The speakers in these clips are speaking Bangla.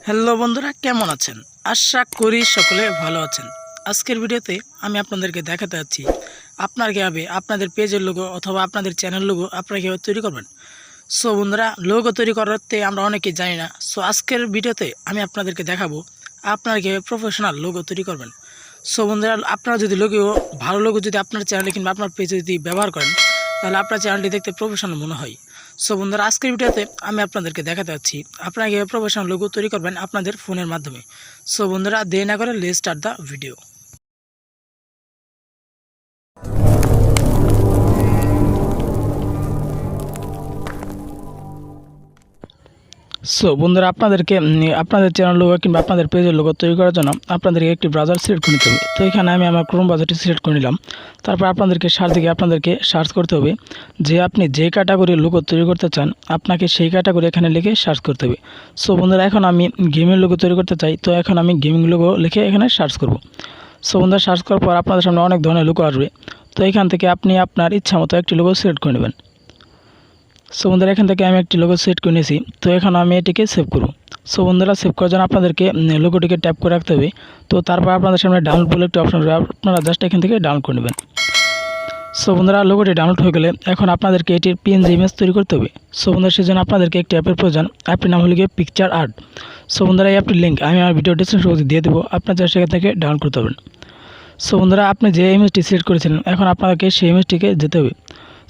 হ্যালো বন্ধুরা, কেমন আছেন? আশা করি সকলে ভালো আছেন। আজকের ভিডিওতে আমি আপনাদেরকে দেখাতে যাচ্ছি আপনারা কীভাবে আপনাদের পেজের লোগো অথবা আপনাদের চ্যানেল লোগো আপনারা কীভাবে তৈরি করবেন। সো বন্ধুরা, লোগো তৈরি করতে আমরা অনেকেই জানি না। সো আজকের ভিডিওতে আমি আপনাদেরকে দেখাবো আপনারা কীভাবে প্রফেশনাল লোগো তৈরি করবেন। সো বন্ধুরা, আপনারা যদি ভালো লোগো যদি আপনার চ্যানেলে কিংবা আপনার পেজে যদি ব্যবহার করেন, তাহলে আপনার চ্যানেলটি দেখতে প্রফেশনাল মনে হয়। সো বন্ধুরা, আজকের ভিডিওতে আমি আপনাদেরকে দেখাতে যাচ্ছি আপনারা কীভাবে প্রফেশনাল লোগো তৈরি করবেন আপনাদের ফোনের মাধ্যমে। সো বন্ধুরা, দেরি না করে let's start the video. So বন্ধুরা, আপনাদের চ্যানেল লোগো কিংবা আপনাদের পেজের লোগো তৈরি করার জন্য আপনাদেরকে একটি ব্রাউজার সিলেক্ট করে নিতে হবে। তো এখানে আমি আমার ক্রোম ব্রাউজারটি সিলেক্ট করে নিলাম। তারপর আপনাদেরকে সার্চ করতে হবে যে আপনি যে ক্যাটাগরির লোগো তৈরি করতে চান, আপনাকে সেই ক্যাটাগরি এখানে লিখে সার্চ করতে হবে। সো বন্ধুরা, এখন আমি গেমের লোগো তৈরি করতে চাই, তো এখন আমি গেমিং লোগো লিখে এখানে সার্চ করব। সো বন্ধুরা, সার্চ করার পর আপনাদের সামনে অনেক ধরনের লোগো আসবে। তো এখান থেকে আপনি আপনার ইচ্ছা মতো একটি লোগো সিলেক্ট করে নেবেন। সো বন্ধুরা, এখান থেকে আমি একটি লোগো সেট করে নিয়েছি। তো এখন আমি এটিকে সেভ করব। সো বন্ধুরা, সেভ করার জন্য আপনাদেরকে লোগোটিকে ট্যাপ করে রাখতে হবে। তো তারপর আপনাদের সামনে ডাউনলোড বলে একটি অপশন রয়েছে, আপনারা জাস্ট এখান থেকে ডাউনলোড করে নেবেন। সো বন্ধুরা, লোগোটি ডাউনলোড হয়ে গেলে এখন আপনাদেরকে এটির পিএনজি ইমেজ তৈরি করতে হবে। সো বন্ধুরা, সেজন্য আপনাদেরকে একটি অ্যাপের প্রয়োজন। অ্যাপটির নাম হলো গিয়ে পিকচার আর্ট। সো বন্ধুরা, এই অ্যাপটির লিঙ্ক আমি আমার ভিডিও ডেসক্রিপশন বক্সে দিয়ে দেবো, আপনারা সেখান থেকে ডাউনলোড করতে পারবেন। সো বন্ধুরা, আপনি যে ইমেজটি সিলেক্ট করেছিলেন, এখন আপনাদেরকে সেই ইমেজটিকে যেতে হবে।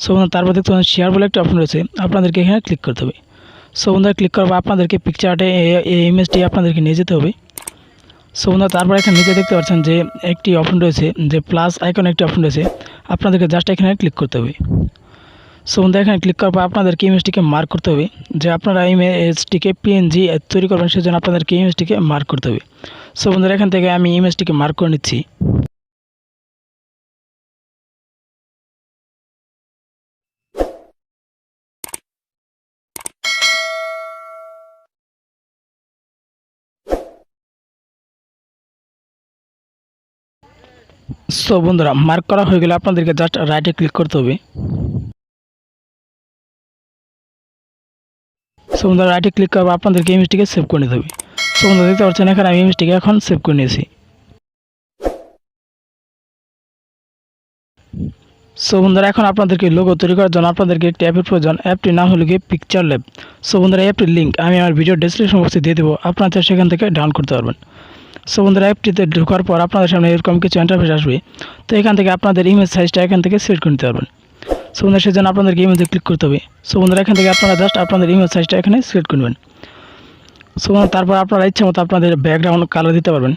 সো বন্ধুরা, তারপর দেখতে পাচ্ছেন শেয়ার বলে একটা অপশন রয়েছে, আপনাদেরকে এখানে ক্লিক করতে হবে। সো বন্ধুরা, ক্লিক করবো আপনাদেরকে পিকচার আর্টে এই ইমেজটি আপনাদেরকে নিয়ে যেতে হবে। সো বন্ধুরা, তারপর এখানে নিচে দেখতে পাচ্ছেন যে একটি অপশন রয়েছে, যে প্লাস আইকন একটি অপশন রয়েছে, আপনাদেরকে জাস্ট এখানে ক্লিক করতে হবে। সো বন্ধুরা, এখানে ক্লিক করার পর আপনাদেরকে ইমেজটিকে মার্ক করতে হবে। যে আপনারা ইমেজটিকে পিএনজি তৈরি করবেন, সেজন্য আপনাদেরকে ইমেজটিকে মার্ক করতে হবে। সো বন্ধুরা, এখান থেকে আমি ইমেজটিকে মার্ক করে নিচ্ছি। সো বন্ধুরা, মার্ক করা হয়ে গেলে আপনাদেরকে জাস্ট রাইটে ক্লিক করতে হবে। সো বন্ধুরা, রাইটে ক্লিক করবো আপনাদেরকে ইমেজটিকে সেভ করে নিতে হবে। সো বন্ধুরা, দেখতে পাচ্ছেন এখানে আমি ইমেজটিকে এখন সেভ করে নিয়েছি। সো বন্ধুরা, এখন আপনাদেরকে লোগো তৈরি করার জন্য আপনাদেরকে একটি অ্যাপের প্রয়োজন। অ্যাপটির নাম হলো গিয়ে পিকচার ল্যাব। সো বন্ধুরা, অ্যাপটির লিঙ্ক আমি আমার ভিডিও ডেসক্রিপশন বক্সে দিয়ে দেবো, আপনারা সেখান থেকে ডাউনলোড করতে পারবেন। সো বন্ধুরা, অ্যাপটিতে ঢোকার পর আপনাদের সামনে এরকম কিছু ইন্টারফেস আসবে। তো এখান থেকে আপনাদের ইমেজ সাইজটা এখান থেকে সিলেক্ট করে নিতে পারবেন। সো বন্ধুরা, সেজন্য আপনাদেরকে ইমেজে ক্লিক করতে হবে। সো বন্ধুরা, এখান থেকে আপনারা জাস্ট আপনাদের ইমেজ সাইজটা এখানে সিলেক্ট করবেন। সো তারপর আপনারা ইচ্ছা মতো আপনাদের ব্যাকগ্রাউন্ড কালার দিতে পারবেন।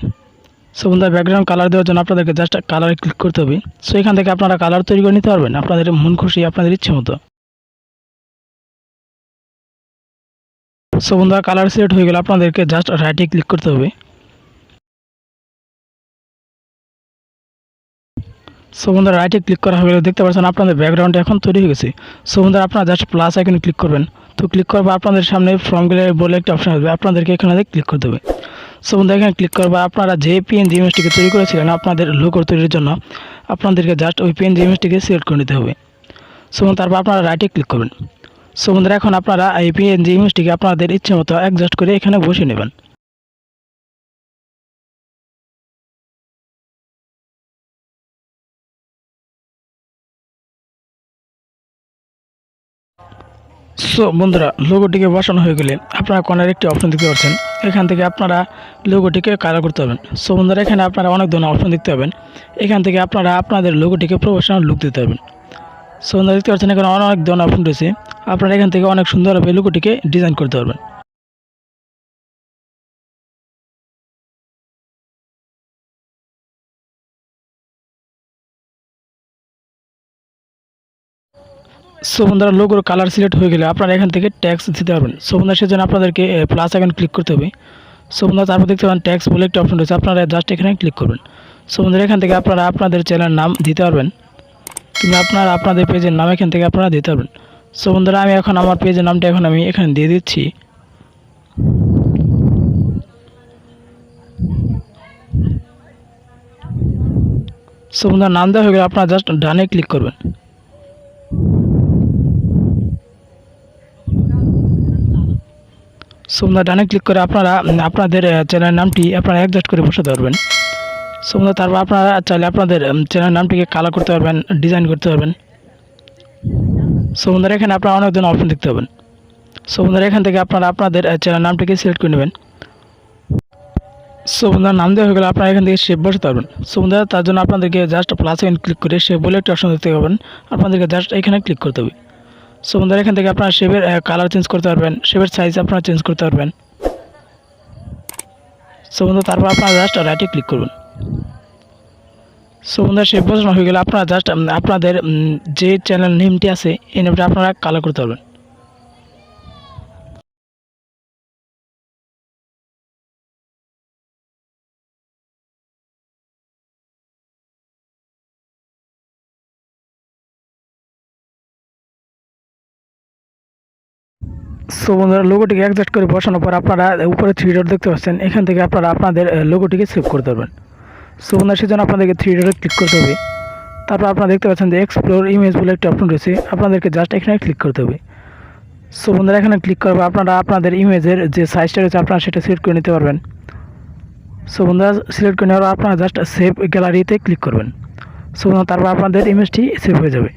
সো বন্ধুরা, ব্যাকগ্রাউন্ড কালার দেওয়ার জন্য আপনাদেরকে জাস্ট কালারে ক্লিক করতে হবে। সো এখান থেকে আপনারা কালার তৈরি করে নিতে পারবেন আপনাদের মন খুশি, আপনাদের ইচ্ছে মতো। সো বন্ধুরা, কালার সিলেক্ট হয়ে গেলে আপনাদেরকে জাস্ট রাইটে ক্লিক করতে হবে। সো বন্ধুরা, রাইটে ক্লিক করা হয়ে গেলে দেখতে পাচ্ছেন আপনাদের ব্যাকগ্রাউন্ড এখন তৈরি হয়ে গেছে। সো বন্ধুরা, আপনারা জাস্ট প্লাস আইকনে ক্লিক করবেন। তো ক্লিক করবার আপনাদের সামনে ফ্রম গ্যালারি বলে একটা অপশন আসবে, আপনাদেরকে এখানে ক্লিক করতে হবে। সো বন্ধুরা, এখানে ক্লিক করবার আপনারা যে পিএনজি ইমেজটিকে তৈরি করেছিলেন আপনাদের লোগো তৈরির জন্য, আপনাদেরকে জাস্ট ওই পিএনজি ইমেজটিকে সিলেক্ট করে নিতে হবে। সো তারপর আপনারা রাইটে ক্লিক করবেন। সো বন্ধুরা, এখন আপনারা এই পিএনজি ইমেজটিকে আপনাদের ইচ্ছে মতো অ্যাডজাস্ট করে এখানে বসিয়ে নেবেন। সো বন্ধুরা, লোগোটিকে বসানো হয়ে গেলে আপনারা কর্নারে একটি অপশন দেখতে পাচ্ছেন, এখান থেকে আপনারা লোগোটিকে কালার করতে পারবেন। সো বন্ধুরা, এখানে আপনারা অনেক ধরনের অপশন দেখতে পাবেন, এখান থেকে আপনারা আপনাদের লোগোটিকে প্রফেশনাল লুক দিতে পারবেন। সো বন্ধুরা, দেখতে পাচ্ছেন এখানে অনেক ধরনের অপশন রয়েছে, আপনারা এখান থেকে অনেক সুন্দরভাবে লোগোটিকে ডিজাইন করতে পারবেন। সো বন্ধুরা, লোগোর কালার সিলেক্ট হয়ে গেলে আপনারা এখান থেকে ট্যাক্স দিতে পারবেন। সো বন্ধুরা, সেজন্য আপনাদেরকে প্লাস আইকন ক্লিক করতে হবে। সো বন্ধুরা, তারপর দেখতে পাবেন ট্যাক্স বলে একটা অপশন রয়েছে, আপনারা জাস্ট এখানে ক্লিক করবেন। সো বন্ধুরা, এখান থেকে আপনারা আপনাদের চ্যানেলের নাম দিতে পারবেন, কিংবা আপনারা আপনাদের পেজের নাম এখান থেকে আপনারা দিতে পারবেন। সো বন্ধুরা, আমি এখন আমার পেজের নামটা আমি এখানে দিয়ে দিচ্ছি। সো বন্ধুরা, নাম দেওয়া হয়ে গেলে আপনারা জাস্ট ডানে ক্লিক করবেন। সো বন্ধুরা ডানে ক্লিক করে আপনারা আপনাদের চ্যানেলের নামটি আপনারা অ্যাডজাস্ট করে বসাতে পারবেন। সো বন্ধুরা তারপর আপনারা চাইলে আপনাদের চ্যানেলের নামটিকে কালার করতে পারবেন, ডিজাইন করতে পারবেন। সো বন্ধুরা এখানে আপনারা অনেক ধরনের অপশন দেখতে পাবেন। সো বন্ধুরা এখান থেকে আপনারা আপনাদের চ্যানেল নামটিকে সিলেক্ট করে নেবেন। সো বন্ধুরা নাম দেওয়া হয়ে গেলে আপনারা এখান থেকে শেপ বসাতে পারবেন। সো বন্ধুরা তার জন্য আপনাদেরকে জাস্ট প্লাস আইকন ক্লিক করে শেপ বলে একটা অপশন দেখতে পাবেন, আপনাদেরকে জাস্ট এখানে ক্লিক করতে হবে। সো বন্ধুরা এখান থেকে আপনারা শেপের কালার চেঞ্জ করতে পারবেন, শেপের সাইজ আপনারা চেঞ্জ করতে পারবেন। সো বন্ধুরা তারপর আপনারা জাস্ট রাইটে ক্লিক করবেন। সো বন্ধুরা শেপ বসানো হয়ে গেলে আপনারা জাস্ট আপনাদের যে চ্যানেল নেমটি আছে এই নেমটা আপনারা কালার করতে পারবেন। সো বন্ধুরা লোগোটিকে অ্যাডজাস্ট করে বসানোর পর আপনারা উপরে থ্রি ডট দেখতে পাচ্ছেন, এখান থেকে আপনারা আপনাদের লোগোটিকে সেভ করতে পারবেন। সো বন্ধুরা সেজন্য আপনাদেরকে থ্রি ডটে ক্লিক করতে হবে। তারপর আপনারা দেখতে পাচ্ছেন যে এক্সপ্লোর ইমেজ বলে একটা অপশন রয়েছে, আপনাদেরকে জাস্ট এখানে ক্লিক করতে হবে। সো বন্ধুরা এখানে ক্লিক করবে আপনারা আপনাদের ইমেজের যে সাইজটা রয়েছে আপনারা সেটা সিলেক্ট করে নিতে পারবেন। সো বন্ধুরা সিলেক্ট করে নেওয়ার আপনারা জাস্ট সেভ গ্যালারিতে ক্লিক করবেন। সো তারপর আপনাদের ইমেজটি সেভ হয়ে যাবে।